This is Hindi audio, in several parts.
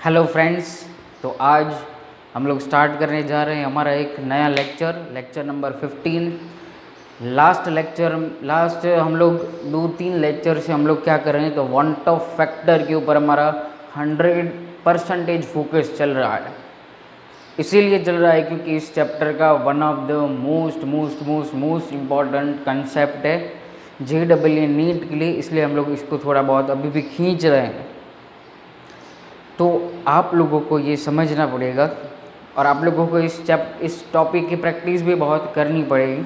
Hello friends. तो आज हम लोग स्टार्ट करने जा रहे हैं हमारा एक नया लेक्चर नंबर 15। लास्ट हम लोग 2-3 लेक्चर से हम लोग क्या कर रहे हैं, तो वांट ऑफ फैक्टर के ऊपर हमारा 100% फोकस चल रहा है। इसीलिए चल रहा है क्योंकि इस चैप्टर का one of the most important concept है JEE नीट के लिए, इसलिए हम लोग इसको थोड़ा बहुत अभी भी खींच रहे हैं। तो आप लोगों को ये समझना पड़ेगा और आप लोगों को इस टॉपिक की प्रैक्टिस भी बहुत करनी पड़ेगी,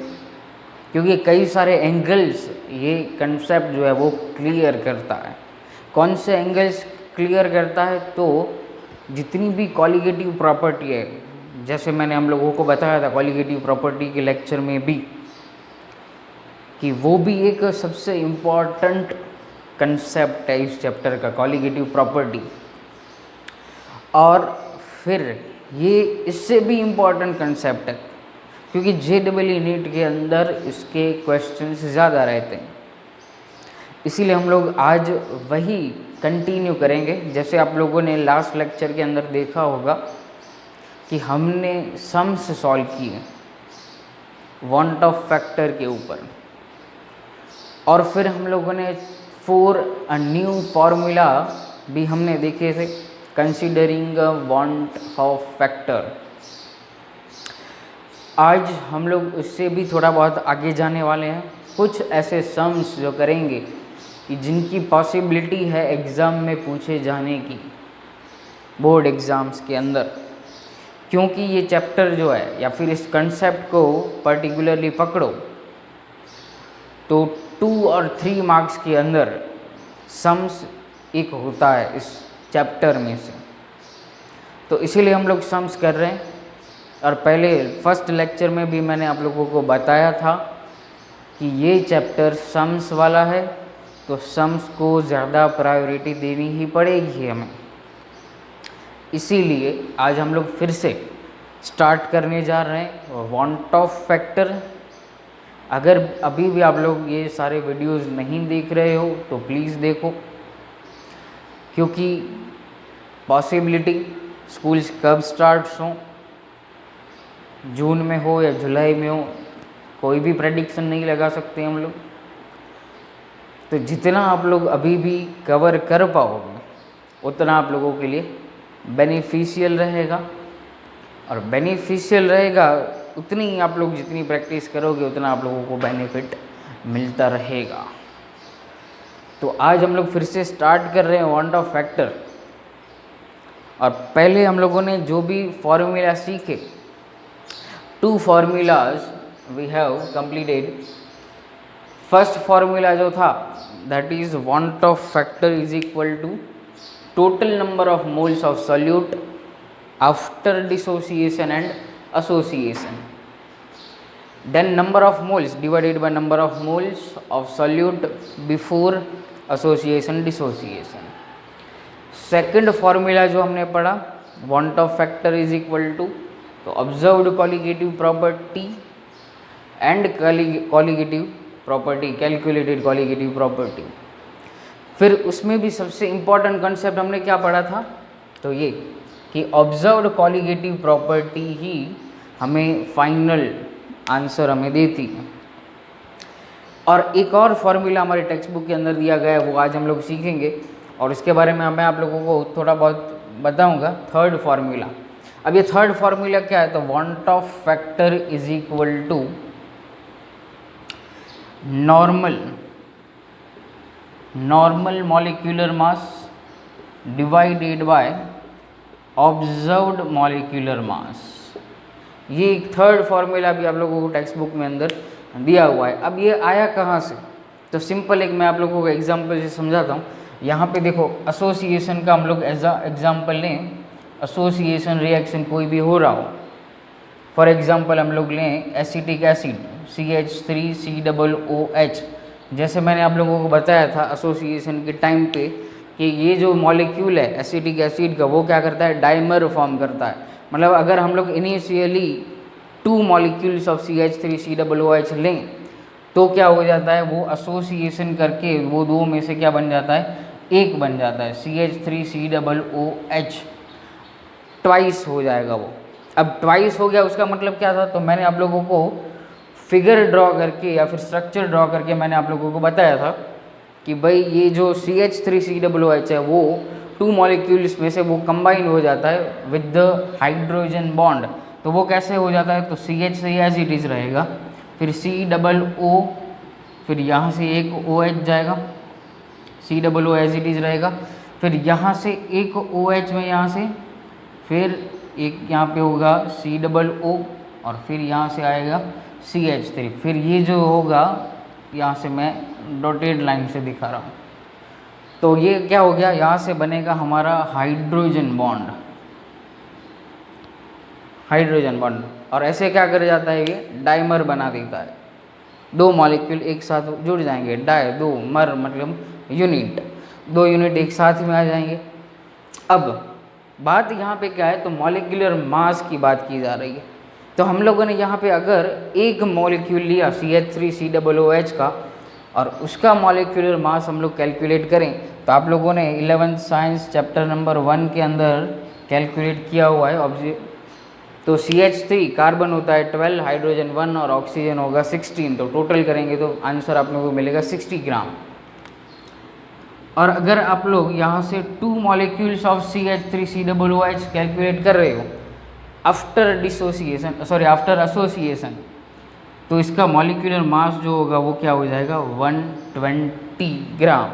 क्योंकि कई सारे एंगल्स ये कंसेप्ट जो है वो क्लियर करता है। कौन से एंगल्स क्लियर करता है? तो जितनी भी कॉलिगेटिव प्रॉपर्टी है, जैसे मैंने हम लोगों को बताया था कॉलिगेटिव प्रॉपर्टी के लेक्चर में भी, कि वो भी एक सबसे इम्पॉर्टेंट कंसेप्ट है इस चैप्टर का, कॉलिगेटिव प्रॉपर्टी। और फिर ये इससे भी इम्पॉर्टेंट कंसेप्ट है क्योंकि JEE नीट के अंदर इसके क्वेश्चंस ज़्यादा रहते हैं, इसीलिए हम लोग आज वही कंटिन्यू करेंगे। जैसे आप लोगों ने लास्ट लेक्चर के अंदर देखा होगा कि हमने सम्स सॉल्व किए वांट ऑफ फैक्टर के ऊपर, और फिर हम लोगों ने 4 न्यू फार्मूला भी हमने देखे थे कंसीडरिंग वांट ऑफ फैक्टर। आज हम लोग उससे भी थोड़ा बहुत आगे जाने वाले हैं। कुछ ऐसे सम्स जो करेंगे कि जिनकी पॉसिबिलिटी है एग्ज़ाम में पूछे जाने की, बोर्ड एग्ज़ाम्स के अंदर, क्योंकि ये चैप्टर जो है या फिर इस कंसेप्ट को पर्टिकुलरली पकड़ो तो 2 और 3 मार्क्स के अंदर सम्स एक होता है इस चैप्टर में से। तो इसीलिए हम लोग सम्स कर रहे हैं। और पहले फर्स्ट लेक्चर में भी मैंने आप लोगों को बताया था कि ये चैप्टर सम्स वाला है, तो सम्स को ज़्यादा प्रायोरिटी देनी ही पड़ेगी हमें। इसीलिए आज हम लोग फिर से स्टार्ट करने जा रहे हैं वांट ऑफ फैक्टर। अगर अभी भी आप लोग ये सारे वीडियोस नहीं देख रहे हो तो प्लीज़ देखो, क्योंकि पॉसिबिलिटी स्कूल्स कब स्टार्ट हों, जून में हो या जुलाई में हो, कोई भी प्रेडिक्शन नहीं लगा सकते हम लोग। तो जितना आप लोग अभी भी कवर कर पाओगे उतना आप लोगों के लिए बेनिफिशियल रहेगा, और बेनिफिशियल रहेगा उतनी ही आप लोग जितनी प्रैक्टिस करोगे उतना आप लोगों को बेनिफिट मिलता रहेगा। तो आज हम लोग फिर से स्टार्ट कर रहे हैं वांट ऑफ फैक्टर। और पहले हम लोगों ने जो भी फॉर्मूला सीखे, 2 formulas we have completed. First formula जो था that is van't Hoff factor is equal to total number of moles of solute after dissociation and association, then number of moles divided by number of moles of solute before association dissociation। Second formula जो हमने पढ़ा van't Hoff factor is equal to तो observed colligative property and colligative property, calculated colligative property. फिर उसमें भी सबसे इम्पॉर्टेंट कंसेप्ट हमने क्या पढ़ा था, तो ये कि ऑब्जर्व्ड कॉलिगेटिव प्रॉपर्टी ही हमें फाइनल आंसर हमें देती है। और एक और फार्मूला हमारे टेक्स्ट बुक के अंदर दिया गया है, वो आज हम लोग सीखेंगे और इसके बारे में मैं आप लोगों को थोड़ा बहुत बताऊंगा। थर्ड फार्मूला, अब ये थर्ड फार्मूला क्या है, तो van't Hoff factor is equal to normal molecular mass divided by observed molecular mass. ये एक थर्ड फार्मूला भी आप लोगों को टेक्स्ट बुक में अंदर दिया हुआ है। अब ये आया कहाँ से, तो सिंपल एक मैं आप लोगों को एग्जांपल से समझाता हूँ। यहाँ पे देखो एसोसिएशन का हम लोग एज एग्जांपल लें, एसोसिएशन रिएक्शन कोई भी हो रहा हो, फॉर एग्जांपल हम लोग लें एसिटिक एसिड CH3COOH। जैसे मैंने आप लोगों को बताया था एसोसिएशन के टाइम पे कि ये जो मॉलिक्यूल है एसिटिक एसिड का, वो क्या करता है, डाइमर फॉर्म करता है। मतलब अगर हम लोग इनिशियली 2 मॉलिक्यूल्स ऑफ CH3COOH लें तो क्या हो जाता है, वो एसोसिएशन करके वो 2 में से क्या बन जाता है, एक बन जाता है CH3COOH। ट्वाइस हो जाएगा वो। अब ट्वाइस हो गया उसका मतलब क्या था, तो मैंने आप लोगों को फिगर ड्रॉ करके या फिर स्ट्रक्चर ड्रॉ करके मैंने आप लोगों को बताया था कि भाई ये जो CH3COOH है वो 2 मॉलिक्यूल्स में से वो कंबाइन हो जाता है विद द हाइड्रोजन बॉन्ड। तो वो कैसे हो जाता है, तो CH से एज इट इज़ रहेगा, फिर COO, फिर यहाँ से एक OH जाएगा, COO एज इट इज़ रहेगा, फिर यहाँ से एक OH में यहाँ से, फिर एक यहाँ पे होगा COO और फिर यहाँ से आएगा CH3, फिर ये जो होगा यहाँ से मैं डॉटेड लाइन से दिखा रहा हूँ, तो ये क्या हो गया, यहाँ से बनेगा हमारा हाइड्रोजन बॉन्ड, हाइड्रोजन बॉन्ड। और ऐसे क्या कर जाता है, ये डाइमर बना देता है, 2 मॉलिक्यूल एक साथ जुड़ जाएंगे, डाई 2 मर मतलब यूनिट, 2 यूनिट एक साथ में आ जाएंगे। अब बात यहाँ पे क्या है, तो मॉलिक्यूलर मास की बात की जा रही है। तो हम लोगों ने यहाँ पे अगर एक मॉलिक्यूल लिया CH3COOH का और उसका मॉलिक्यूलर मास हम लोग कैलकुलेट करें, तो आप लोगों ने 11th साइंस चैप्टर नंबर 1 के अंदर कैलकुलेट किया हुआ है। तो CH3 कार्बन होता है 12, हाइड्रोजन 1 और ऑक्सीजन होगा 16, तो टोटल करेंगे तो आंसर आप लोगों को मिलेगा 60 ग्राम। और अगर आप लोग यहाँ से 2 मॉलिक्यूल्स ऑफ CH3COOH कैलकुलेट कर रहे हो after dissociation, sorry after association, तो इसका मॉलिक्यूलर मास जो होगा वो क्या हो जाएगा, 120 ग्राम।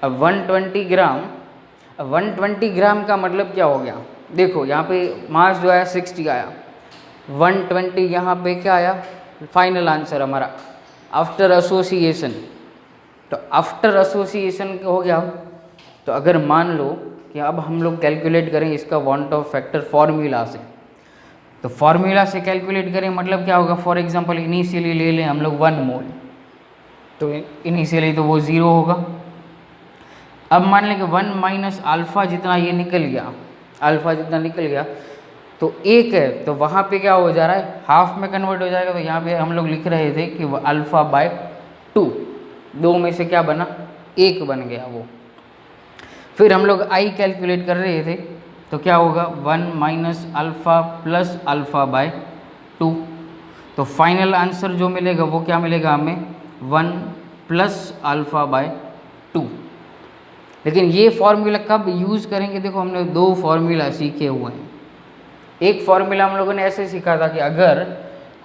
अब 120 ग्राम, 120 ग्राम का मतलब क्या हो गया, देखो यहाँ पे मास जो है 60 आया, 120 यहाँ पे क्या आया, फाइनल आंसर हमारा आफ्टर एसोसिएशन। तो आफ्टर एसोसिएशन हो गया। तो अगर मान लो कि अब हम लोग कैलकुलेट करें इसका वांट ऑफ फैक्टर फॉर्मूला से, तो फॉर्मूला से कैलकुलेट करें मतलब क्या होगा, फॉर एग्जांपल इनिशियली ले लें हम लोग 1 मोल, तो इनिशियली तो वो 0 होगा। अब मान लें कि 1 माइनस अल्फ़ा जितना ये निकल गया, अल्फ़ा जितना निकल गया तो 1 है, तो वहाँ पे क्या हो जा रहा है, हाफ में कन्वर्ट हो जाएगा। तो यहाँ पे हम लोग लिख रहे थे कि वो α/2, 2 में से क्या बना, 1 बन गया वो। फिर हम लोग I कैलकुलेट कर रहे थे, तो क्या होगा 1 माइनस अल्फ़ा प्लस α/2, तो फाइनल आंसर जो मिलेगा वो क्या मिलेगा हमें, 1 प्लस α/2। लेकिन ये फॉर्मूला कब यूज़ करेंगे, देखो हमने 2 फॉर्मूला सीखे हुए हैं। एक फॉर्मूला हम लोगों ने ऐसे सीखा था कि अगर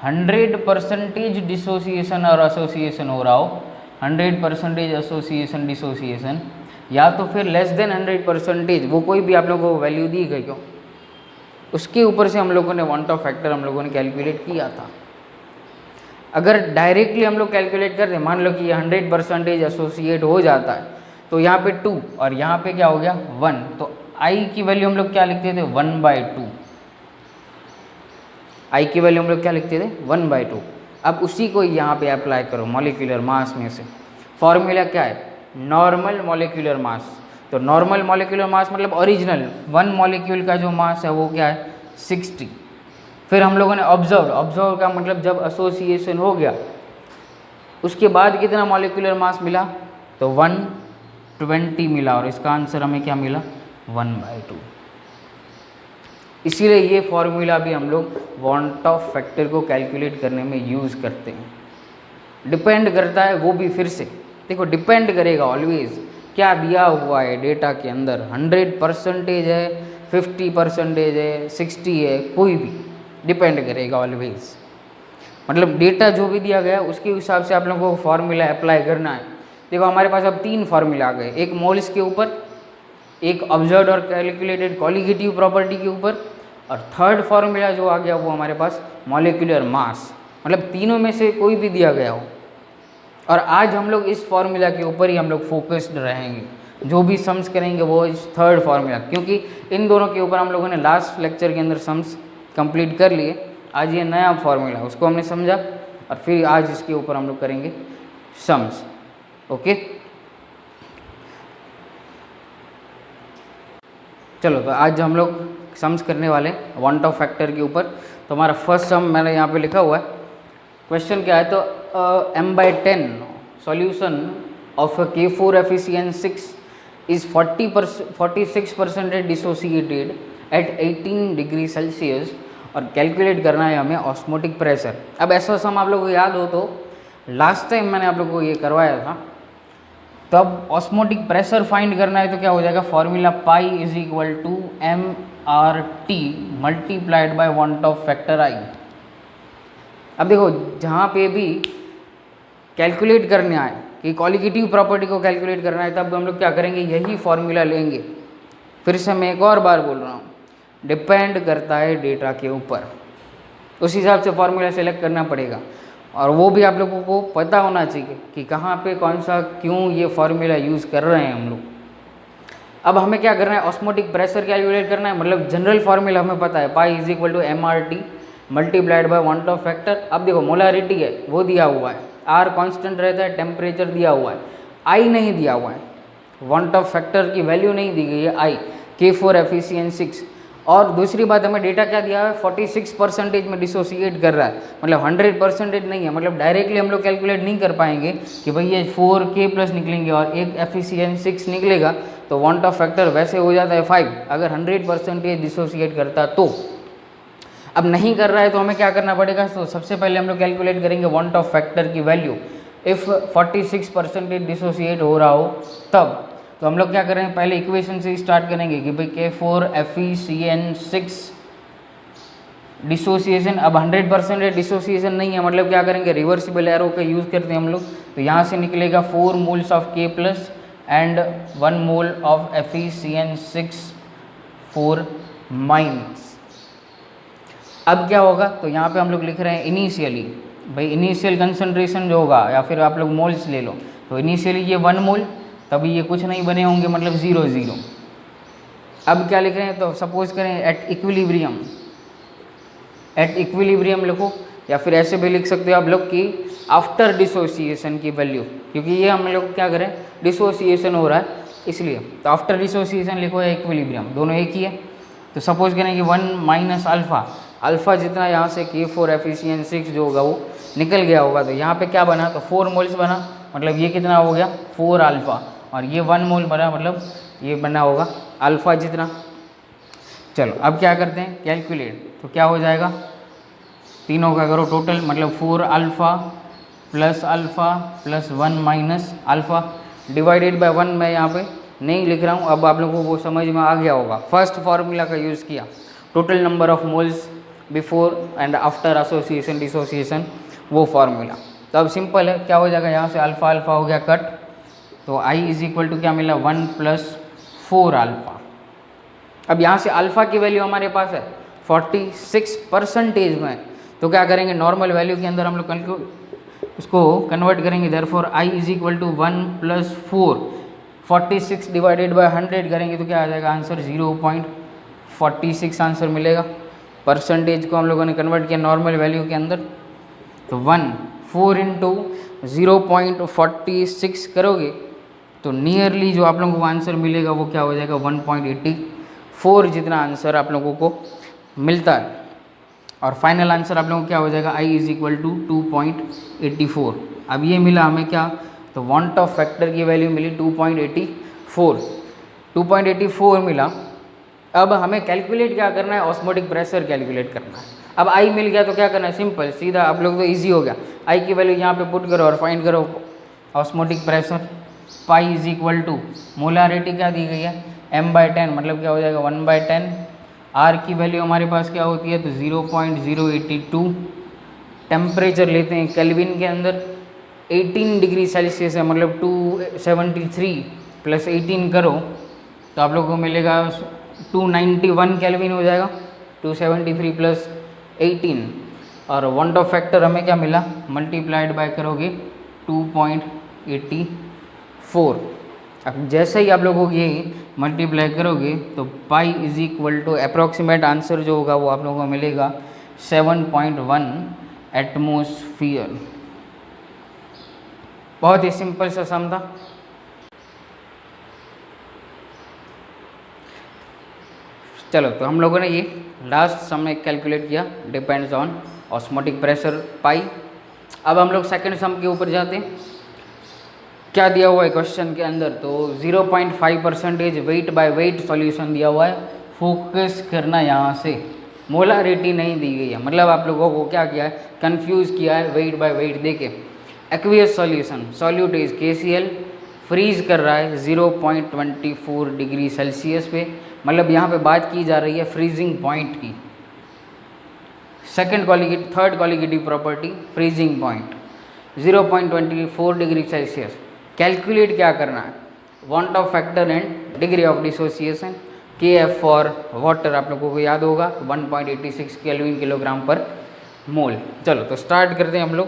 100% डिसोसिएशन और एसोसिएशन हो रहा हो, 100% एसोसिएशन डिसोसिएशन, या तो फिर लेस देन 100%, वो कोई भी आप लोगों को वैल्यू दी गई हो, उसके ऊपर से हम लोगों ने वांट ऑफ फैक्टर हम लोगों ने कैलकुलेट किया था। अगर डायरेक्टली हम लोग कैलकुलेट कर दें, मान लो कि ये 100% एसोसिएट हो जाता है, तो यहाँ पे 2 और यहाँ पे क्या हो गया 1, तो I की वैल्यू हम लोग क्या लिखते थे, 1/2। I की वैल्यू हम लोग क्या लिखते थे, 1/2। अब उसी को यहाँ पे अप्लाई करो मॉलिक्यूलर मास में से। फॉर्मूला क्या है, नॉर्मल मॉलिक्यूलर मास। तो नॉर्मल मॉलिक्यूलर मास मतलब ओरिजिनल 1 मॉलिक्यूल का जो मास है वो क्या है, 60। फिर हम लोगों ने ऑब्जर्व का मतलब जब एसोसिएशन हो गया उसके बाद कितना मॉलिक्यूलर मास मिला, तो 120 मिला, और इसका आंसर हमें क्या मिला, 1/2। इसीलिए ये फॉर्मूला भी हम लोग वांट ऑफ फैक्टर को कैलकुलेट करने में यूज़ करते हैं। डिपेंड करता है वो भी, फिर से देखो डिपेंड करेगा ऑलवेज क्या दिया हुआ है डेटा के अंदर, 100% है, 50% है, 60 है, कोई भी डिपेंड करेगा ऑलवेज। मतलब डेटा जो भी दिया गया उसके हिसाब से आप लोगों को फॉर्मूला अप्लाई करना है। देखो हमारे पास अब 3 फार्मूला आ गए, एक मोल्स के ऊपर, एक ऑब्जर्व्ड और कैलकुलेटेड कॉलिगेटिव प्रॉपर्टी के ऊपर, और थर्ड फार्मूला जो आ गया वो हमारे पास मॉलिक्यूलर मास। मतलब तीनों में से कोई भी दिया गया हो, और आज हम लोग इस फार्मूला के ऊपर ही हम लोग फोकस्ड रहेंगे। जो भी सम्स करेंगे वो इस थर्ड फार्मूला, क्योंकि इन दोनों के ऊपर हम लोगों ने लास्ट लेक्चर के अंदर सम्स कंप्लीट कर लिए। आज ये नया फार्मूला उसको हमने समझा, और फिर आज इसके ऊपर हम लोग करेंगे सम्स। ओके, चलो तो आज हम लोग सम्स करने वाले वांट ऑफ फैक्टर के ऊपर। तो हमारा फर्स्ट सम मैंने यहाँ पे लिखा हुआ है। क्वेश्चन क्या है, तो m/10 solution of K4FeCN6 is 46% dissociated at 18 degree Celsius और कैलकुलेट करना है हमें ऑस्मोटिक प्रेशर। अब ऐसा सम आप लोगों को याद हो तो लास्ट टाइम मैंने आप लोगों को ये करवाया था, तब ऑस्मोटिक प्रेशर फाइंड करना है तो क्या हो जाएगा, formula pi is equal to MRT multiplied by 1/2 factor I। अब देखो जहाँ पे भी कैलकुलेट करने आए कि कॉलिगेटिव प्रॉपर्टी को कैलकुलेट करना है, तब हम लोग क्या करेंगे, यही फॉर्मूला लेंगे। फिर से मैं एक और बार बोल रहा हूँ, डिपेंड करता है डेटा के ऊपर, उस हिसाब से फॉर्मूला सेलेक्ट करना पड़ेगा। और वो भी आप लोगों को पता होना चाहिए कि कहाँ पे कौन सा क्यों ये फॉर्मूला यूज़ कर रहे हैं हम लोग। अब हमें क्या करना है, ऑस्मोटिक प्रेशर कैलकुलेट करना है, मतलब जनरल फॉर्मूला हमें पता है, pi is equal to MRT multiplied by 1/2 factor. अब देखो मोलारिटी है वो दिया हुआ है, R कांस्टेंट रहता है, टेम्परेचर दिया हुआ है, I नहीं दिया हुआ है, 1/2 फैक्टर की वैल्यू नहीं दी गई है I, K4 FeCN6। और दूसरी बात हमें डेटा क्या दिया है, 46% में डिसोसिएट कर रहा है, मतलब 100% नहीं है, मतलब डायरेक्टली हम लोग कैलकुलेट नहीं कर पाएंगे कि भाई ये 4K प्लस निकलेंगे और एक FeCN6 निकलेगा, तो 1/2 फैक्टर वैसे हो जाता है 5 अगर 100% डिसोसिएट करता तो। अब नहीं कर रहा है तो हमें क्या करना पड़ेगा, तो सबसे पहले हम लोग कैलकुलेट करेंगे 1/2 फैक्टर की वैल्यू। इफ़ 46% डिसोसिएट हो रहा हो तब तो हम लोग क्या करेंगे, पहले इक्वेशन से स्टार्ट करेंगे कि भाई K4 FeCN6 डिसोसिएशन। अब 100% डिसोसिएशन नहीं है, मतलब क्या करेंगे, रिवर्सिबल एरो का यूज़ करते हैं हम लोग, तो यहाँ से निकलेगा 4 moles of K plus and 1 mole of FeCN6 4 minus. अब क्या होगा, तो यहाँ पे हम लोग लिख रहे हैं इनिशियली, भाई इनिशियल कंसंट्रेशन जो होगा, या फिर आप लोग मोल्स ले लो, तो इनिशियली ये 1 मोल, तभी ये कुछ नहीं बने होंगे, मतलब 0 0। अब क्या लिख रहे हैं, तो सपोज करें एट इक्विलिब्रियम, एट इक्विलिब्रियम लिखो, या फिर ऐसे भी लिख सकते हो आप लोग कि आफ्टर डिसोसिएशन की वैल्यू, क्योंकि ये हम लोग क्या करें, डिसोसिएशन हो रहा है इसलिए, तो आफ्टर डिसोसिएशन लिखो या इक्विलिब्रियम, दोनों एक ही है। तो सपोज करें कि 1 माइनस अल्फ़ा, अल्फ़ा जितना यहाँ से K4 FeCN6 जो होगा वो निकल गया होगा, तो यहाँ पे क्या बना, तो 4 मोल्स बना, मतलब ये कितना हो गया 4 अल्फ़ा, और ये 1 मोल बना, मतलब ये बना होगा अल्फ़ा जितना। चलो अब क्या करते हैं, कैलकुलेट, तो क्या हो जाएगा, तीनों का करो टोटल, मतलब 4 alpha plus 1 minus alpha divided by 1 मैं यहाँ पे नहीं लिख रहा हूँ, अब आप लोगों को वो समझ में आ गया होगा। फर्स्ट फार्मूला का यूज़ किया, total number of moles before and after association dissociation, वो फार्मूला। तो अब सिंपल है, क्या हो जाएगा, यहाँ से अल्फ़ा अल्फ़ा हो गया कट, तो I इज इक्वल टू क्या मिला 1 प्लस 4 अल्फ़ा। अब यहाँ से अल्फ़ा की वैल्यू हमारे पास है 46% में, तो क्या करेंगे, नॉर्मल वैल्यू के अंदर हम लोग उसको कन्वर्ट करेंगे, therefore I is equal to 1 plus 4, 46 divided by 100 करेंगे तो क्या आ जाएगा आंसर, 0.46 आंसर मिलेगा। परसेंटेज को हम लोगों ने कन्वर्ट किया नॉर्मल वैल्यू के अंदर, तो 4 इंटू 0.46 करोगे तो नियरली जो आप लोगों को आंसर मिलेगा वो क्या हो जाएगा, 1.84 जितना आंसर आप लोगों को मिलता है। और फाइनल आंसर आप लोगों को क्या हो जाएगा, I इज इक्वल टू 2.84। अब ये मिला हमें क्या, तो 1/2 फैक्टर की वैल्यू मिली 2.84 मिला। अब हमें कैलकुलेट क्या करना है, ऑस्मोटिक प्रेशर कैलकुलेट करना है। अब I मिल गया तो क्या करना है, सिंपल सीधा आप लोग तो इजी हो गया, I की वैल्यू यहाँ पे पुट करो और फाइंड करो osmotic pressure. Pi is equal to molarity क्या दी गई है m/10, मतलब क्या हो जाएगा 1/10। R की वैल्यू हमारे पास क्या होती है, तो 0.082। टेम्परेचर लेते हैं केल्विन के अंदर, 18 डिग्री सेल्सियस है, मतलब 273 प्लस 18 करो तो आप लोगों को मिलेगा 291 केल्विन हो जाएगा, 273 प्लस 18। और 1/2 फैक्टर हमें क्या मिला, मल्टीप्लाइड बाय करोगे 2.84। अब जैसे ही आप लोगों को ये मल्टीप्लाई करोगे तो pi is equal to approximate answer जो होगा वो आप लोगों को मिलेगा 7.1 एटमोसफियर। बहुत ही सिंपल सा सम था। चलो तो हम लोगों ने ये लास्ट सम में कैलकुलेट किया, डिपेंड्स ऑन ऑस्मोटिक प्रेशर पाई। अब हम लोग सेकंड सम के ऊपर जाते हैं। क्या दिया हुआ है क्वेश्चन के अंदर, तो 0.5% वेट बाय वेट सॉल्यूशन दिया हुआ है फोकस करना यहाँ से, मोलारिटी नहीं दी गई है, मतलब आप लोगों को क्या किया है, कंफ्यूज किया है वेट बाय वेट देके। Aqueous solution, solute is KCl, freeze कर रहा है 0.24 डिग्री सेल्सियस पे, मतलब यहाँ पे बात की जा रही है फ्रीजिंग पॉइंट की। Third colligative property freezing point 0.24 degree Celsius. Calculate क्या करना है, want Hoff factor and degree of dissociation. KF for water आप लोगों को याद होगा 1.86 केल्विन किलोग्राम पर मोल। चलो तो स्टार्ट करते हैं हम लोग।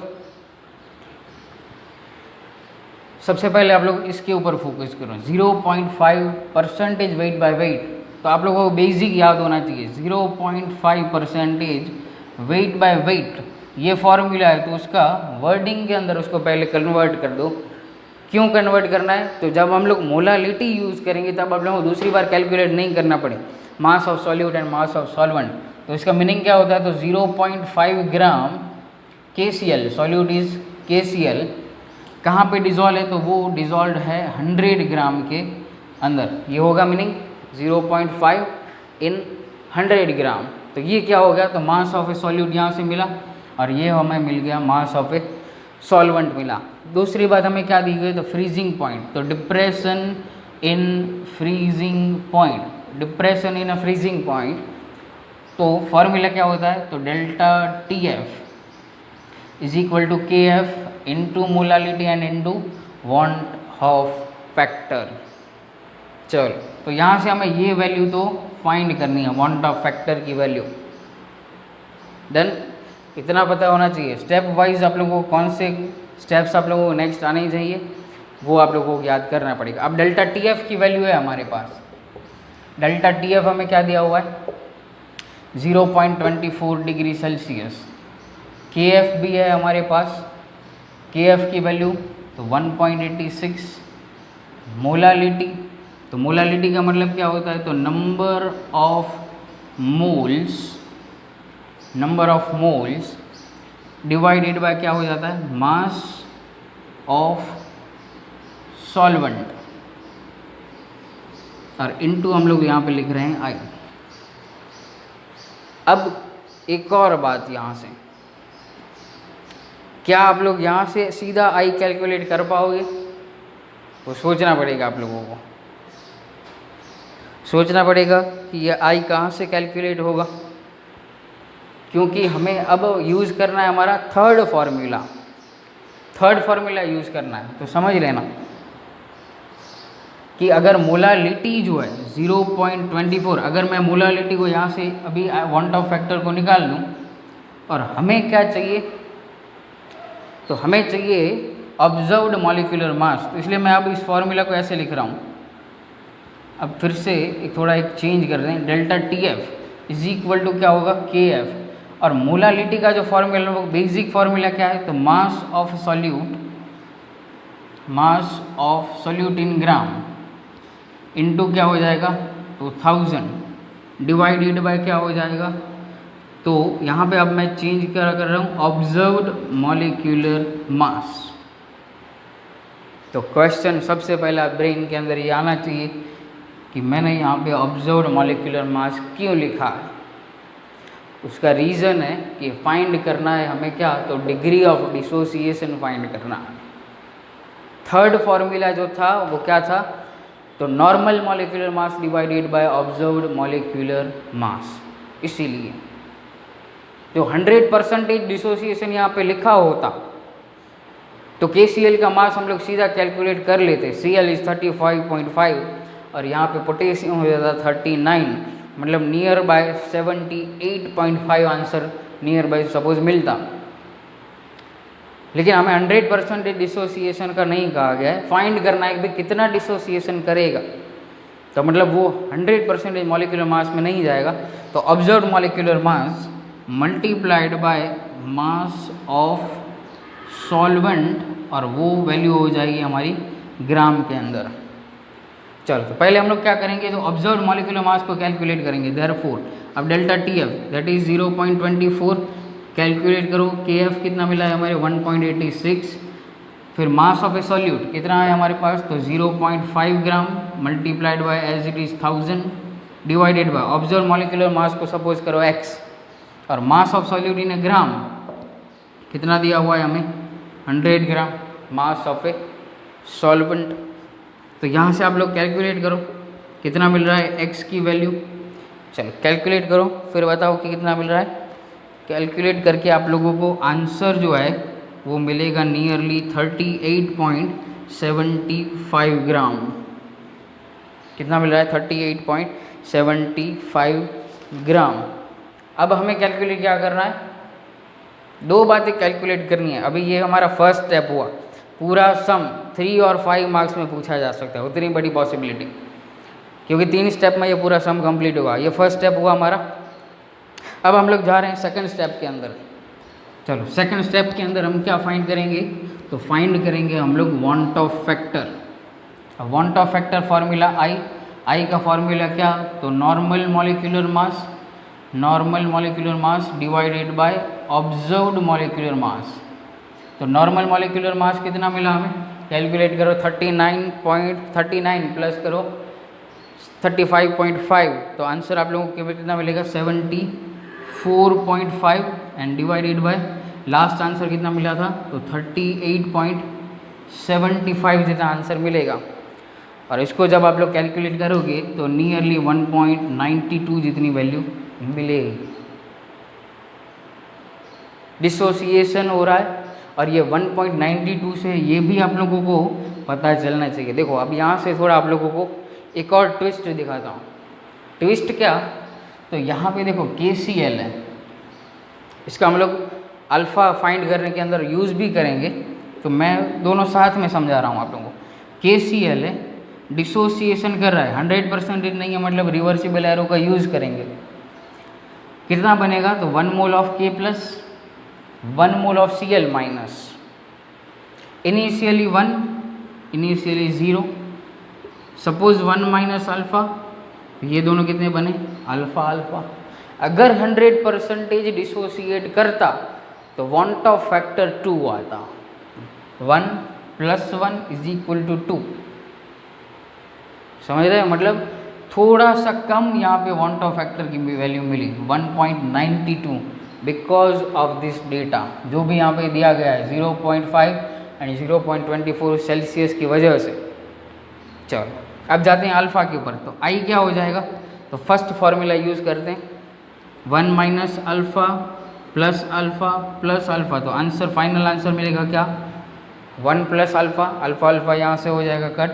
सबसे पहले आप लोग इसके ऊपर फोकस करो, 0.5% वेट बाय वेट, तो आप लोगों को बेसिक याद होना चाहिए 0.5% वेट बाय वेट, ये फॉर्मूला है, तो उसका वर्डिंग के अंदर उसको पहले कन्वर्ट कर दो। क्यों कन्वर्ट करना है, तो जब हम लोग मोलालिटी यूज़ करेंगे तब आप लोगों को दूसरी बार कैलकुलेट नहीं करना पड़े, मास of solute and mass of solvent. तो इसका मीनिंग क्या होता है, तो 0.5 ग्राम KCl, सॉल्यूट इज KCl, कहाँ पे डिज़ोल्व है, तो वो डिज़ोल्व है 100 ग्राम के अंदर, ये होगा मीनिंग 0.5 इन 100 ग्राम। तो ये क्या हो गया, तो मास ऑफ ए सॉल्यूट यहाँ से मिला और ये हमें मिल गया मास ऑफ ए सॉल्वेंट मिला। दूसरी बात हमें क्या दी गई, तो फ्रीजिंग पॉइंट, तो depression in freezing point, depression in a freezing point, तो फॉर्मूला क्या होता है, तो delta TF is equal to KF into molality and into van't Hoff factor. चलो तो यहाँ से हमें ये वैल्यू तो फाइंड करनी है, वांट ऑफ फैक्टर की वैल्यू। देन इतना पता होना चाहिए, स्टेप वाइज आप लोगों को कौन से स्टेप्स आप लोगों को नेक्स्ट आने चाहिए वो आप लोगों को याद करना पड़ेगा। अब डेल्टा TF की वैल्यू है हमारे पास, डेल्टा TF हमें क्या दिया हुआ है 0.24 डिग्री सेल्सियस। KF भी है हमारे पास, KF की वैल्यू तो 1.86, मोलालिटी, तो मोलालिटी का मतलब क्या होता है, तो number of moles divided by क्या हो जाता है, मास ऑफ सॉल्वेंट, और इनटू हम लोग यहाँ पे लिख रहे हैं I। अब एक और बात यहाँ से, क्या आप लोग यहाँ से सीधा I कैलकुलेट कर पाओगे, वो सोचना पड़ेगा, आप लोगों को सोचना पड़ेगा कि ये I कहाँ से कैलकुलेट होगा, क्योंकि हमें अब यूज़ करना है हमारा थर्ड फार्मूला यूज़ करना है। तो समझ लेना कि अगर मोलालिटी जो है 0.24, अगर मैं मोलालिटी को यहाँ से अभी वांट ऑफ फैक्टर को निकाल लूँ, और हमें क्या चाहिए, तो हमें चाहिए ऑब्जर्व्ड मॉलिक्यूलर मास, तो इसलिए मैं अब इस फॉर्मूला को ऐसे लिख रहा हूँ। अब फिर से एक चेंज कर दें, delta TF is equal to क्या होगा KF, और मोलालिटी का जो फॉर्मूला वो बेसिक फॉर्मूला क्या है, तो mass of solute in gram into क्या हो जाएगा, तो 1000 डिवाइडेड बाय क्या हो जाएगा, तो यहाँ पे अब मैं चेंज कर रहा हूँ ऑब्जर्व्ड मॉलिक्यूलर मास। तो क्वेश्चन सबसे पहला ब्रेन के अंदर ये आना चाहिए कि मैंने यहाँ पे ऑब्जर्व्ड मॉलिक्यूलर मास क्यों लिखा है। उसका रीज़न है कि फाइंड करना है हमें क्या, तो डिग्री ऑफ डिसोसिएशन फाइंड करना है। थर्ड फार्मूला जो था वो क्या था, तो normal molecular mass divided by observed molecular मास। इसीलिए जो 100% डिसोसिएशन यहाँ पे लिखा होता तो KCl का मास हम लोग सीधा कैलकुलेट कर लेते, Cl इज 35.5 और यहाँ पे पोटेशियम हो जाता 39, मतलब near by 78.5 answer near by suppose मिलता। लेकिन हमें 100% डिसोसिएशन का नहीं कहा गया है, फाइंड करना है कि भाई कितना डिसोसिएशन करेगा, तो मतलब वो 100% मॉलिक्यूलर मास में नहीं जाएगा। तो observed molecular mass multiplied by mass of solvent, और वो वैल्यू हो जाएगी हमारी ग्राम के अंदर। चलो तो पहले हम लोग क्या करेंगे, तो ऑब्जर्व्ड मॉलिक्यूलर मास को कैलकुलेट करेंगे। देयरफॉर अब delta TF that is 0.24 calculate करो, KF कितना मिला है हमारे 1.86, फिर मास ऑफ ए सॉल्यूट कितना है हमारे पास, तो 0.5 gram multiplied by as it is 1000 divided by observe molecular mass को सपोज करो x, और मास ऑफ सॉल्यूट इन ए ग्राम कितना दिया हुआ है हमें 100 ग्राम मास ऑफ ए सॉल्वेंट। तो यहाँ से आप लोग कैलकुलेट करो कितना मिल रहा है x की वैल्यू। चलो कैलकुलेट करो फिर बताओ कि कितना मिल रहा है। कैलकुलेट करके आप लोगों को आंसर जो है वो मिलेगा नियरली 38.75 ग्राम। कितना मिल रहा है 38.75 ग्राम। अब हमें कैलकुलेट क्या करना है, दो बातें कैलकुलेट करनी है। अभी ये हमारा फर्स्ट स्टेप हुआ, पूरा सम 3 और 5 मार्क्स में पूछा जा सकता है, उतनी बड़ी पॉसिबिलिटी, क्योंकि 3 स्टेप में ये पूरा सम कंप्लीट होगा। ये फर्स्ट स्टेप हुआ हमारा। अब हम लोग जा रहे हैं सेकंड स्टेप के अंदर। चलो सेकंड स्टेप के अंदर हम क्या फाइंड करेंगे, तो फाइंड करेंगे हम लोग want Hoff factor. Want Hoff factor formula I का फार्मूला क्या, तो normal molecular mass divided by observed molecular मास। तो नॉर्मल मॉलिक्यूलर मास कितना मिला हमें, कैलकुलेट करो 39 प्लस करो 35.5, तो आंसर आप लोगों को कितना मिलेगा 74.5 and divided by last answer कितना मिला था, तो 38.75 जितना आंसर मिलेगा। और इसको जब आप लोग कैलकुलेट करोगे तो नियरली 1.92 जितनी वैल्यू मिलेगी। डिसोसिएशन हो रहा है और ये 1.92 से ये भी आप लोगों को पता चलना चाहिए। देखो अब यहाँ से थोड़ा आप लोगों को एक और ट्विस्ट दिखाता हूँ। ट्विस्ट क्या, तो यहाँ पे देखो KCl है, इसका हम लोग अल्फ़ा फाइंड करने के अंदर यूज़ भी करेंगे, तो मैं दोनों साथ में समझा रहा हूँ आप लोगों को। KCl है, डिसोसिएशन कर रहा है, 100% नहीं है, मतलब रिवर्सिबल एरो का यूज़ करेंगे। कितना बनेगा, तो 1 mole of K plus 1 mole of Cl minus initially 1 initially 0, suppose 1 minus alpha, ये दोनों कितने बने अल्फ़ा अल्फ़ा। अगर 100% डिसोसिएट करता तो वांट ऑफ फैक्टर 2 आता, 1 + 1 = 2। समझ रहे हैं, मतलब थोड़ा सा कम यहाँ पे वांट ऑफ फैक्टर की भी वैल्यू मिली 1.92 बिकॉज ऑफ दिस डेटा जो भी यहाँ पे दिया गया है 0.5 एंड 0.24 सेल्सियस की वजह से। चलो अब जाते हैं अल्फ़ा के ऊपर। तो आई क्या हो जाएगा, तो फर्स्ट फार्मूला यूज़ करते हैं 1 minus alpha plus alpha plus alpha, तो आंसर फाइनल आंसर मिलेगा क्या 1 प्लस अल्फ़ा, अल्फ़ा अल्फ़ा यहाँ से हो जाएगा कट।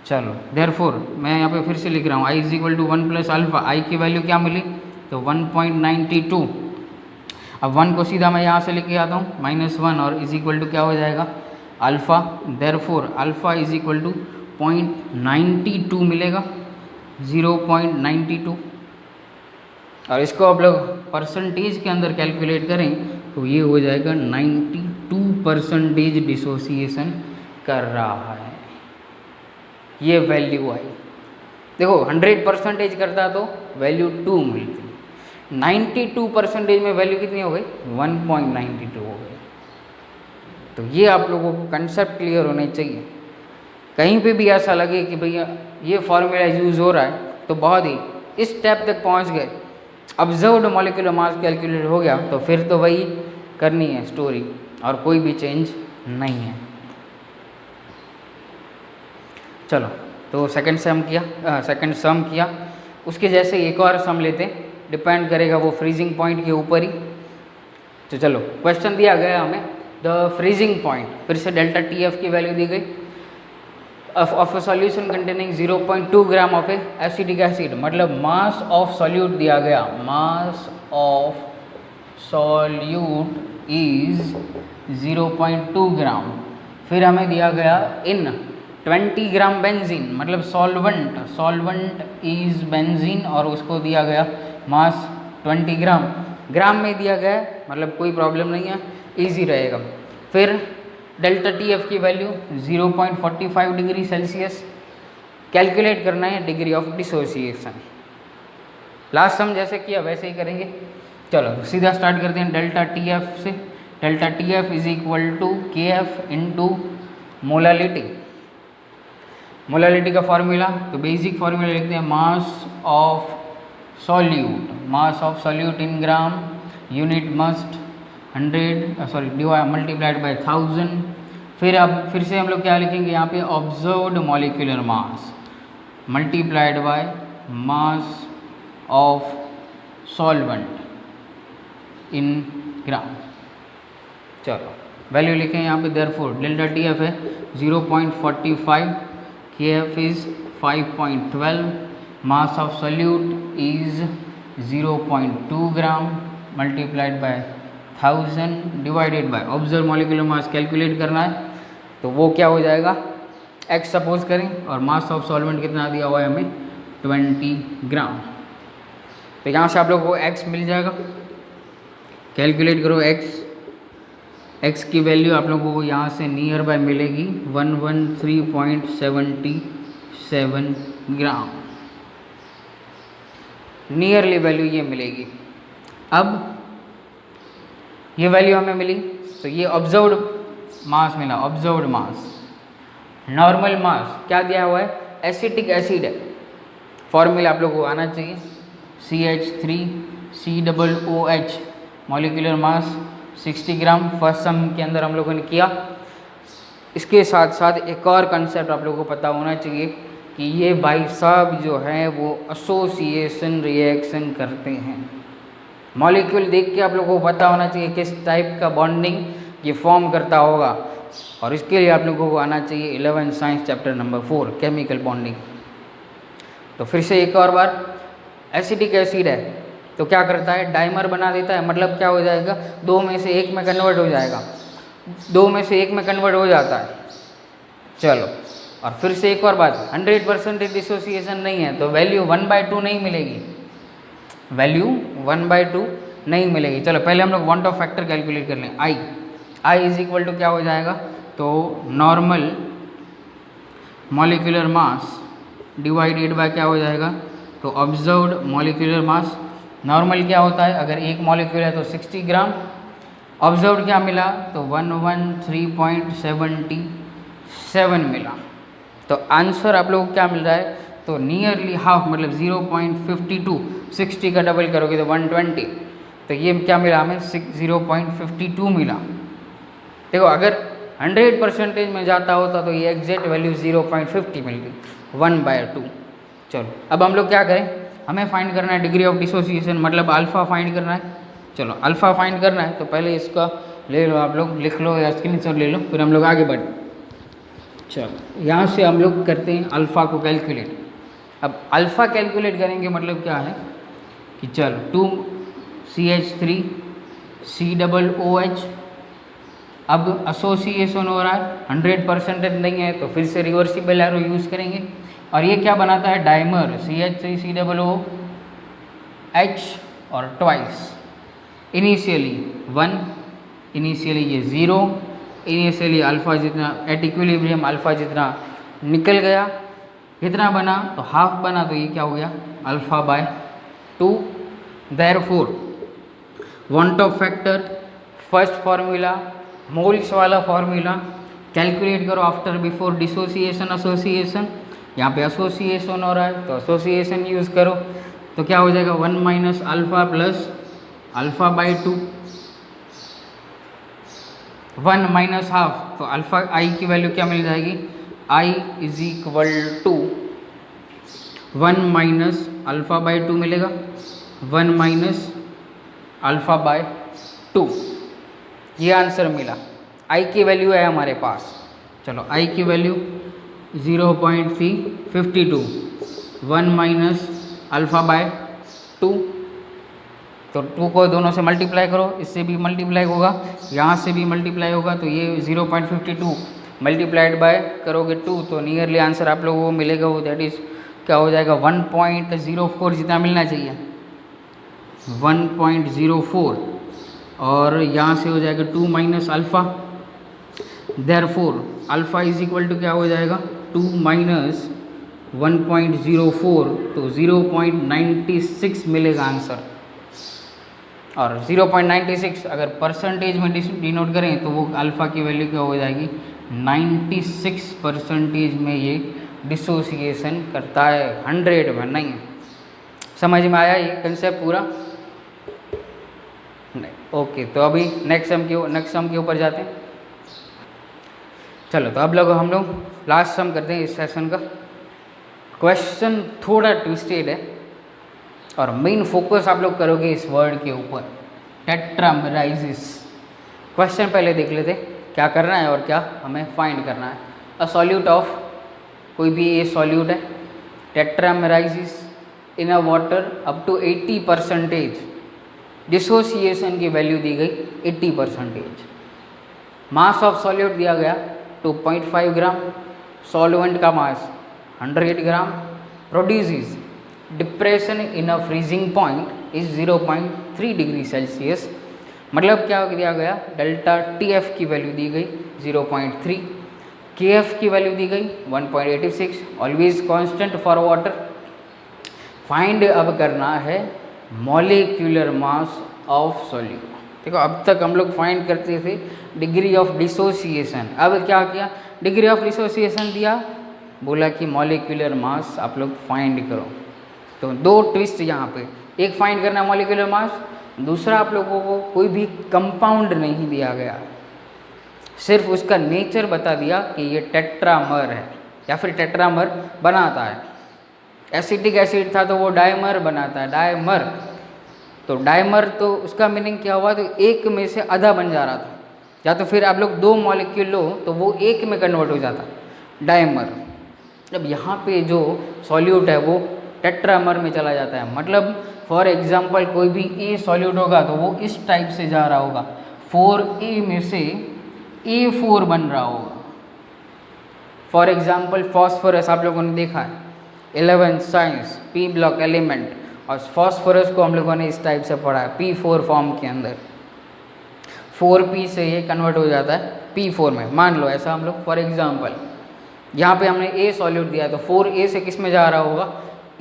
चलो देयरफॉर मैं यहाँ पे फिर से लिख रहा हूँ I = 1 प्लस अल्फ़ा। आई की वैल्यू क्या मिली, तो 1.92। अब 1 को सीधा मैं यहाँ से लेके आता हूँ -1 और = क्या हो जाएगा अल्फ़ा। देयरफॉर अल्फ़ा = 0.92 मिलेगा, 0.92। और इसको आप लोग परसेंटेज के अंदर कैलकुलेट करें तो ये हो जाएगा 92% डिसोसिएशन कर रहा है। ये वैल्यू आई। देखो 100% करता तो वैल्यू 2 मिलती, 92% में वैल्यू कितनी हो गई 1.92 हो गई। तो ये आप लोगों को कंसेप्ट क्लियर होने चाहिए। कहीं पे भी ऐसा लगे कि भैया ये फार्मूला यूज़ हो रहा है तो बहुत ही इस स्टेप तक पहुंच गए, ऑब्जर्व्ड मॉलिक्यूलर मास कैलकुलेट हो गया, तो फिर तो वही करनी है स्टोरी और कोई भी चेंज नहीं है। चलो तो सेकंड सम किया, उसके जैसे एक और सम लेते हैं, डिपेंड करेगा वो फ्रीजिंग पॉइंट के ऊपर ही। तो चलो क्वेश्चन दिया गया हमें द फ्रीजिंग पॉइंट, फिर से डेल्टा TF की वैल्यू दी गई of a solution containing 0.2 gram of acetic acid, मतलब मास ऑफ सॉल्यूट दिया गया, मास ऑफ सॉल्यूट इज 0.2 ग्राम। फिर हमें दिया गया इन 20 ग्राम बेंजीन, मतलब सॉल्वेंट इज बेंजीन, और उसको दिया गया मास 20 ग्राम में दिया गया, मतलब कोई प्रॉब्लम नहीं है, इजी रहेगा। फिर डेल्टा TF की वैल्यू 0.45 डिग्री सेल्सियस, कैलकुलेट करना है डिग्री ऑफ डिसोसिएशन। लास्ट सम जैसे किया वैसे ही करेंगे। चलो सीधा स्टार्ट करते हैं डेल्टा TF से। Delta TF = KF × molality. Molality का फॉर्मूला, तो बेसिक फॉर्मूला लिखते हैं mass of solute in gram, unit must 100 multiplied by 1000। फिर से हम लोग क्या लिखेंगे यहाँ पे, observed molecular mass multiplied by mass of solvent in gram. चलो वैल्यू लिखें यहाँ पे, देयरफॉर डेल्टा टी एफ है 0.45, के F is 5.12, mass of solute is 0.2 gram multiplied by 1000 divided by observe molecular mass calculate करना है, तो वो क्या हो जाएगा, x सपोज करें, और मास ऑफ सॉल्वेंट कितना दिया हुआ है हमें 20 ग्राम। तो यहाँ से आप लोगों को x मिल जाएगा, कैलकुलेट करो x की वैल्यू आप लोगों को यहाँ से नियर बाय मिलेगी 113.77 ग्राम, नियरली वैल्यू ये मिलेगी। अब ये वैल्यू हमें मिली, तो ये ऑब्जर्व्ड मास मिला, ऑब्जर्व्ड मास। नॉर्मल मास क्या दिया हुआ है, एसिटिक एसिड है, फॉर्मूला आप लोगों को आना चाहिए, CH3COOH, मॉलिक्यूलर मास 60 ग्राम। फर्स्ट सम के अंदर हम लोगों ने किया। इसके साथ साथ एक और कंसेप्ट आप लोगों को पता होना चाहिए कि ये भाई साहब जो हैं वो एसोसिएशन रिएक्शन करते हैं। मॉलिक्यूल देख के आप लोगों को पता होना चाहिए किस टाइप का बॉन्डिंग ये फॉर्म करता होगा, और इसके लिए आप लोगों को आना चाहिए 11 science chapter number 4 chemical bonding. तो फिर से एक और बार, एसिटिक एसिड है तो क्या करता है, डाइमर बना देता है, मतलब क्या हो जाएगा, 2 में से 1 में कन्वर्ट हो जाएगा, 2 में से 1 में कन्वर्ट हो जाता है। चलो, और फिर से एक और बात, 100% डिसोसिएशन नहीं है तो वैल्यू 1/2 नहीं मिलेगी, वैल्यू 1/2 नहीं मिलेगी। चलो पहले हम लोग वांट ऑफ फैक्टर कैलकुलेट कर लें, आई इज इक्वल टू क्या हो जाएगा, तो normal molecular mass divided bye क्या हो जाएगा, तो ऑब्जर्व्ड मॉलिक्यूलर मास। नॉर्मल क्या होता है, अगर एक मॉलिक्यूल है तो 60 ग्राम, ऑब्जर्व्ड क्या मिला, तो 113.77 मिला। तो आंसर आप लोगों को क्या मिल रहा है, तो नियरली हाफ, मतलब 0.52, 60 का डबल करोगे तो 120, तो ये क्या मिला हमें, 0.52 मिला। देखो अगर 100% में जाता होता तो ये एग्जैक्ट वैल्यू 0.50 मिलती, 1/2। चलो अब हम लोग क्या करें, हमें फाइंड करना है डिग्री ऑफ डिसोसिएशन, मतलब अल्फ़ा फाइंड करना है। चलो अल्फ़ा फाइंड करना है तो पहले इसका ले लो, आप लोग लिख लो या स्क्रीनशॉट ले लो, फिर हम लोग आगे बढ़ें। चलो यहाँ से हम लोग करते हैं अल्फ़ा को कैलकुलेट। अब अल्फ़ा कैलकुलेट करेंगे मतलब क्या है कि चलो 2CH3COOH, अब एसोसिएशन हो रहा है, 100% नहीं है तो फिर से रिवर्सिबल एरो यूज़ करेंगे, और ये क्या बनाता है, डाइमर CH3COOH और ट्वाइस, इनिशियली 1, इनिशियली ये 0, इनिशियली अल्फ़ा जितना एट इक्विलिब्रियम अल्फ़ा जितना निकल गया, कितना बना, तो हाफ बना, तो ये क्या हो गया, α/2। Therefore van't Hoff factor, first formula moles वाला फार्मूला, कैलकुलेट करो आफ्टर बिफोर डिसोसिएशन एसोसिएशन, यहाँ पे एसोसिएशन हो रहा है तो एसोसिएशन यूज़ करो, तो क्या हो जाएगा 1 - अल्फ़ा प्लस α/2, 1 - हाफ, तो अल्फ़ा आई की वैल्यू क्या मिल जाएगी, आई इज इक्वल टू 1 - अल्फ़ा/2 मिलेगा, 1 - अल्फ़ा/2, ये आंसर मिला। आई की वैल्यू है हमारे पास, चलो आई की वैल्यू 0.352, 1 - अल्फ़ा/2, तो 2 को दोनों से मल्टीप्लाई करो, इससे भी मल्टीप्लाई होगा, यहाँ से भी मल्टीप्लाई होगा, तो ये 0.52 मल्टीप्लाइड बाय करोगे 2, तो नियरली आंसर आप लोगों को मिलेगा वो दैट इज़ क्या हो जाएगा 1.04 जितना मिलना चाहिए, 1.04, और यहाँ से हो जाएगा 2 - alpha. Therefore alpha is equal to क्या हो जाएगा 2 - 1.04, तो 0.96 मिलेगा आंसर। और 0.96 अगर परसेंटेज में डिनोट करें तो वो अल्फ़ा की वैल्यू क्या हो जाएगी 96% में ये डिसोसिएशन करता है, 100 में नहीं। समझ में आया ये कंसेप्ट पूरा? नहीं। ओके, तो अभी नेक्स्ट सम के ऊपर जाते हैं। चलो, तो अब हम लोग लास्ट सम करते हैं इस सेशन का। क्वेश्चन थोड़ा ट्विस्टेड है और मेन फोकस आप लोग करोगे इस वर्ड के ऊपर, टेट्रामेराइजिस। क्वेश्चन पहले देख लेते क्या करना है और क्या हमें फाइंड करना है। अ सॉल्यूट ऑफ, कोई भी ये सॉल्यूट है, tetramerizes in a water up to 80%, dissociation की वैल्यू दी गई 80%, मास ऑफ सॉल्यूट दिया गया 2.5 ग्राम, सॉल्वेंट का mass 100 gram, produces depression in a freezing point is 0.3 degree Celsius. मतलब क्या दिया गया, डेल्टा TF की वैल्यू दी गई 0.3, KF की वैल्यू दी गई 1.86, always constant for water. Find अब करना है मॉलिक्यूलर मास ऑफ सॉल्यूट। देखो, अब तक हम लोग फाइंड करते थे डिग्री ऑफ डिसोसिएशन, अब क्या किया, डिग्री ऑफ डिसोसिएशन दिया, बोला कि मॉलिक्यूलर मास आप लोग फाइंड करो। तो दो ट्विस्ट यहाँ पे, एक फाइंड करना मॉलिक्यूलर मास, दूसरा आप लोगों को कोई भी कंपाउंड नहीं दिया गया, सिर्फ उसका नेचर बता दिया कि ये टेट्रामर है या फिर टेट्रामर बनाता है। एसिटिक एसिड था तो वो डायमर बनाता है, डायमर। तो डायमर तो उसका मीनिंग क्या हुआ, तो एक में से आधा बन जा रहा था, या तो फिर आप लोग 2 मॉलिक्यूल लो तो वो एक में कन्वर्ट हो जाता, डायमर। अब यहाँ पे जो सॉल्यूट है वो टेट्रामर में चला जाता है। मतलब फॉर एग्जांपल कोई भी ए सॉल्यूट होगा तो वो इस टाइप से जा रहा होगा, 4A में से A4 बन रहा होगा। फॉर एग्जांपल फॉस्फोरस आप लोगों ने देखा है 11th science P block element, और फॉस्फोरस को हम लोगों ने इस टाइप से पढ़ा है P4 फॉर्म के अंदर, 4P से ये कन्वर्ट हो जाता है P4 में। मान लो ऐसा हम लोग फॉर एग्जांपल, यहाँ पे हमने A सॉल्यूट दिया है तो 4A से किस में जा रहा होगा,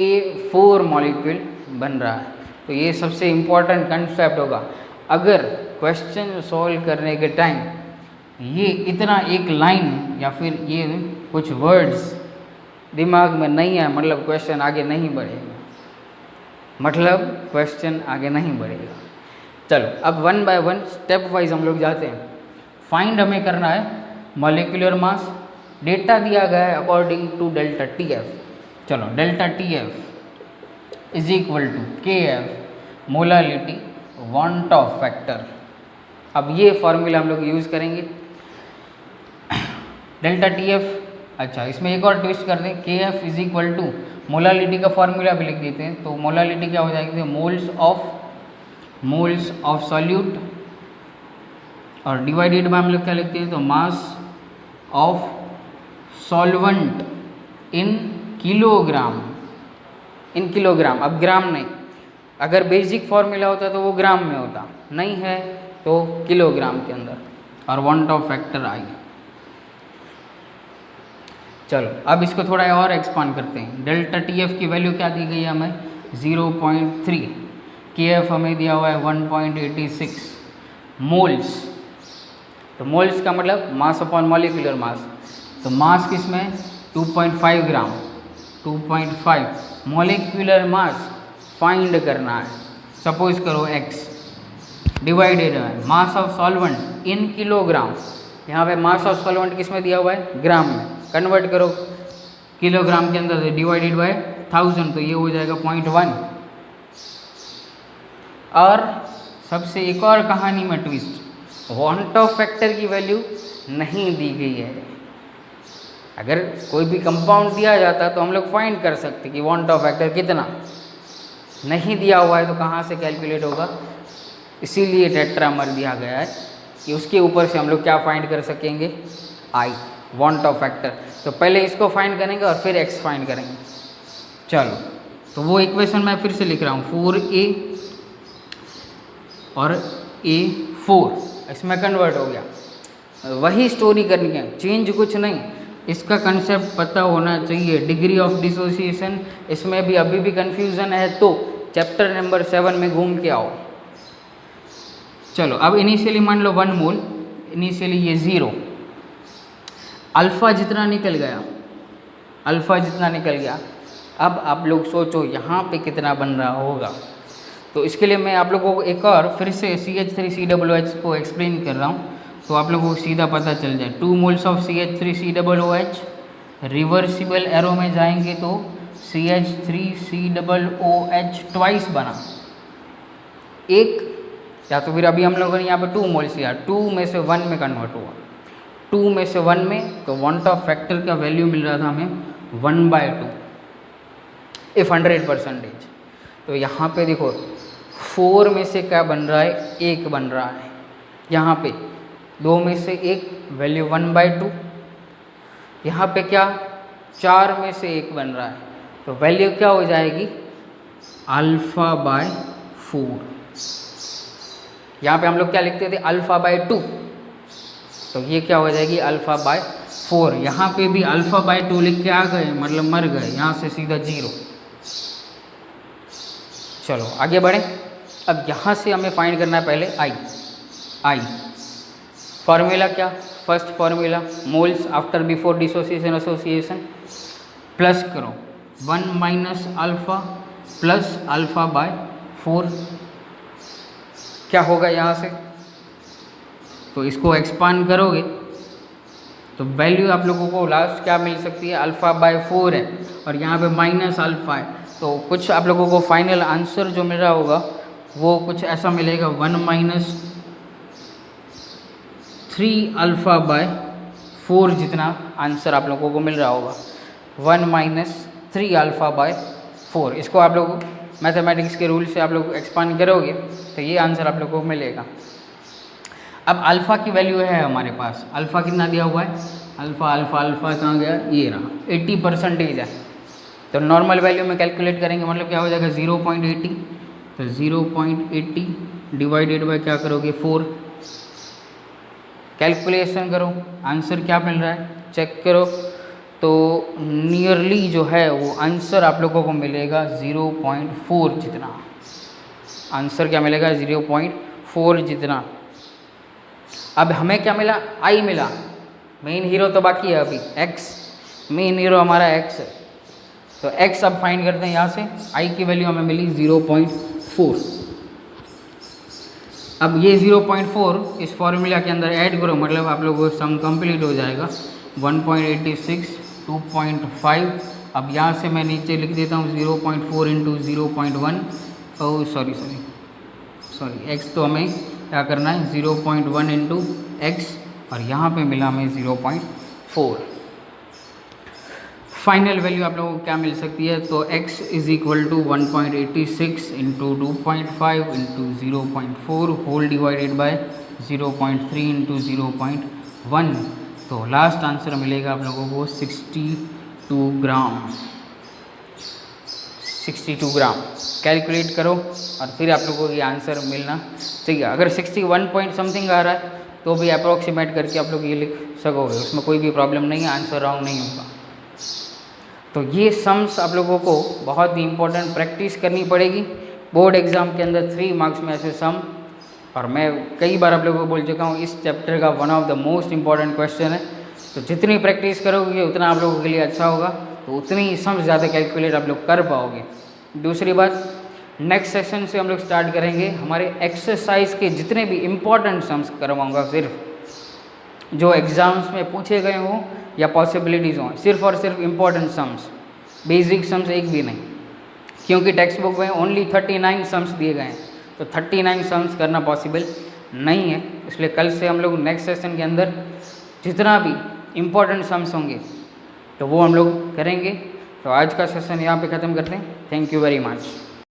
A4 मॉलिक्यूल बन रहा है। तो ये सबसे इम्पॉर्टेंट कंसेप्ट होगा। अगर क्वेश्चन सॉल्व करने के टाइम ये इतना एक लाइन या फिर ये कुछ वर्ड्स दिमाग में नहीं है, मतलब क्वेश्चन आगे नहीं बढ़ेगा, मतलब क्वेश्चन आगे नहीं बढ़ेगा। चलो, अब 1 बाय 1 स्टेप वाइज हम लोग जाते हैं। फाइंड हमें करना है मॉलिक्यूलर मास, डेटा दिया गया है अकॉर्डिंग टू डेल्टा TF। चलो, delta TF is equal to KF molality van't Hoff factor. अब ये फॉर्मूला हम लोग यूज़ करेंगे, डेल्टा TF। अच्छा, इसमें एक और ट्विस्ट कर दें, KF is equal to molality का फॉर्मूला भी लिख देते हैं। तो मोलालिटी क्या हो जाएगी, मोल्स ऑफ सॉल्यूट, और डिवाइडेड बाय हम लोग क्या लिखते हैं, तो mass of solvent in kilogram, in kilogram. अब ग्राम नहीं, अगर बेसिक फॉर्मूला होता तो वो ग्राम में होता, नहीं है तो किलोग्राम के अंदर, और वांट ऑफ फैक्टर आई। चलो, अब इसको थोड़ा और एक्सपांड करते हैं। डेल्टा TF की वैल्यू क्या दी गई है हमें, 0.3, KF हमें दिया हुआ है 1.86 मोल्स। तो मोल्स का मतलब मास अपॉन मॉलिक्यूलर मास, तो मास किस में 2.5 ग्राम, 2.5 मॉलिक्यूलर मास फाइंड करना है। सपोज करो x डिवाइडेड है मास ऑफ सॉल्वेंट इन किलोग्राम, यहाँ पे मास ऑफ सॉल्वेंट किस में दिया हुआ है, ग्राम में, कन्वर्ट करो किलोग्राम के अंदर से, डिवाइडेड बाय 1000, तो ये हो जाएगा 0.1। और सबसे एक और कहानी में ट्विस्ट, वांट ऑफ फैक्टर की वैल्यू नहीं दी गई है। अगर कोई भी कंपाउंड दिया जाता तो हम लोग फाइंड कर सकते कि वांट ऑफ फैक्टर कितना, नहीं दिया हुआ है तो कहाँ से कैलकुलेट होगा। इसीलिए टेट्रामर दिया गया है कि उसके ऊपर से हम लोग क्या फाइंड कर सकेंगे, I, वांट ऑफ फैक्टर। तो पहले इसको फाइंड करेंगे और फिर x फाइंड करेंगे। चलो, तो वो इक्वेशन मैं फिर से लिख रहा हूँ, 4A और A4 इसमें कन्वर्ट हो गया। वही स्टोरी करनी है, चेंज कुछ नहीं। इसका कंसेप्ट पता होना चाहिए, डिग्री ऑफ डिसोसिएशन। इसमें भी अभी भी कंफ्यूजन है तो चैप्टर नंबर 7 में घूम के आओ। चलो, अब इनिशियली मान लो 1 मोल, इनिशियली ये 0, अल्फ़ा जितना निकल गया, अल्फ़ा जितना निकल गया। अब आप लोग सोचो यहाँ पे कितना बन रहा होगा। तो इसके लिए मैं आप लोगों को एक और फिर से CH3COOH को एक्सप्लेन कर रहा हूँ, तो आप लोगों को सीधा पता चल जाए। 2 moles of CH3COOH, reversible arrow में जाएंगे तो CH3COOH ट्वाइस बना एक, या तो फिर अभी हम लोगों ने यहाँ पे 2 मोल्स लिया, 2 में से 1 में कन्वर्ट हुआ, 2 में से 1 में, तो वांट ऑफ फैक्टर का वैल्यू मिल रहा था हमें 1/2 इफ 100%। तो यहाँ पे देखो 4 में से क्या बन रहा है, 1 बन रहा है। यहाँ पे 2 में से 1 वैल्यू 1/2, यहाँ पे क्या 4 में से 1 बन रहा है, तो वैल्यू क्या हो जाएगी α/4। यहाँ पे हम लोग क्या लिखते थे α/2, तो ये क्या हो जाएगी α/4। यहाँ पे भी α/2 लिख के आ गए, मतलब मर गए, यहाँ से सीधा 0। चलो आगे बढ़ें। अब यहाँ से हमें फाइंड करना है पहले आई। फार्मूला क्या, first formula moles after before dissociation association, plus करो 1 - अल्फ़ा प्लस α/4। क्या होगा यहाँ से, तो इसको एक्सपांड करोगे तो वैल्यू आप लोगों को लास्ट क्या मिल सकती है, α/4 है और यहाँ पे -α है। तो कुछ आप लोगों को फाइनल आंसर जो मिल रहा होगा वो कुछ ऐसा मिलेगा, 1 - 3α/4 जितना आंसर आप लोगों को मिल रहा होगा, 1 - 3α/4। इसको आप लोग मैथमेटिक्स के रूल से आप लोग एक्सपांड करोगे तो ये आंसर आप लोगों को मिलेगा। अब अल्फ़ा की वैल्यू है हमारे पास, अल्फ़ा कितना दिया हुआ है, अल्फ़ा कहाँ गया, ये रहा 80% है। तो नॉर्मल वैल्यू में कैलकुलेट करेंगे, मतलब क्या हो जाएगा 0.80, तो 0.80 डिवाइडेड बाय क्या करोगे 4, कैलकुलेशन करो, आंसर क्या मिल रहा है चेक करो। तो नियरली जो है वो आंसर आप लोगों को मिलेगा 0.4 जितना, आंसर क्या मिलेगा 0.4 जितना। अब हमें क्या मिला, आई मिला, मेन हीरो तो बाकी है अभी x, मेन हीरो हमारा x है। तो x अब फाइंड करते हैं यहाँ से, i की वैल्यू हमें मिली 0.4। अब ये 0.4 इस फॉर्मूला के अंदर ऐड करो, मतलब आप लोगों को सम कंप्लीट हो जाएगा 1.86, 2.5। अब यहाँ से मैं नीचे लिख देता हूँ 0.4 × 0.1, ओह सॉरी x तो हमें क्या करना है 0.1 × x, और यहाँ पे मिला हमें 0.4। फाइनल वैल्यू आप लोगों को क्या मिल सकती है, तो x = 1.86 × 2.5 × 0.4 होल डिवाइडेड बाय 0.3 × 0.1। तो लास्ट आंसर मिलेगा आप लोगों को 62 ग्राम। 62 ग्राम कैलकुलेट करो और फिर आप लोगों को ये आंसर मिलना चाहिए। अगर 61 पॉइंट समथिंग आ रहा है तो भी अप्रोक्सीमेट करके आप लोग ये लिख सकोगे, उसमें कोई भी प्रॉब्लम नहीं है, आंसर रॉन्ग नहीं होगा। तो ये सम्स आप लोगों को बहुत ही इंपॉर्टेंट प्रैक्टिस करनी पड़ेगी। बोर्ड एग्ज़ाम के अंदर 3 मार्क्स में ऐसे सम, और मैं कई बार आप लोगों को बोल चुका हूँ इस चैप्टर का one of the most important question है। तो जितनी प्रैक्टिस करोगे उतना आप लोगों के लिए अच्छा होगा, तो उतनी सम्स ज़्यादा कैलकुलेट आप लोग कर पाओगे। दूसरी बात, नेक्स्ट सेशन से हम लोग स्टार्ट करेंगे हमारे एक्सरसाइज के जितने भी इम्पॉर्टेंट सम्स करवाऊँगा, सिर्फ जो एग्ज़ाम्स में पूछे गए हों या पॉसिबिलिटीज़ हों, सिर्फ और सिर्फ इम्पॉर्टेंट सम्स, बेसिक सम्स एक भी नहीं, क्योंकि टेक्स्ट बुक में ओनली 39 सम्स दिए गए हैं, तो 39 सम्स करना पॉसिबल नहीं है। इसलिए कल से हम लोग नेक्स्ट सेशन के अंदर जितना भी इम्पॉर्टेंट सम्स होंगे तो वो हम लोग करेंगे। तो आज का सेशन यहाँ पे ख़त्म करते हैं। Thank you very much.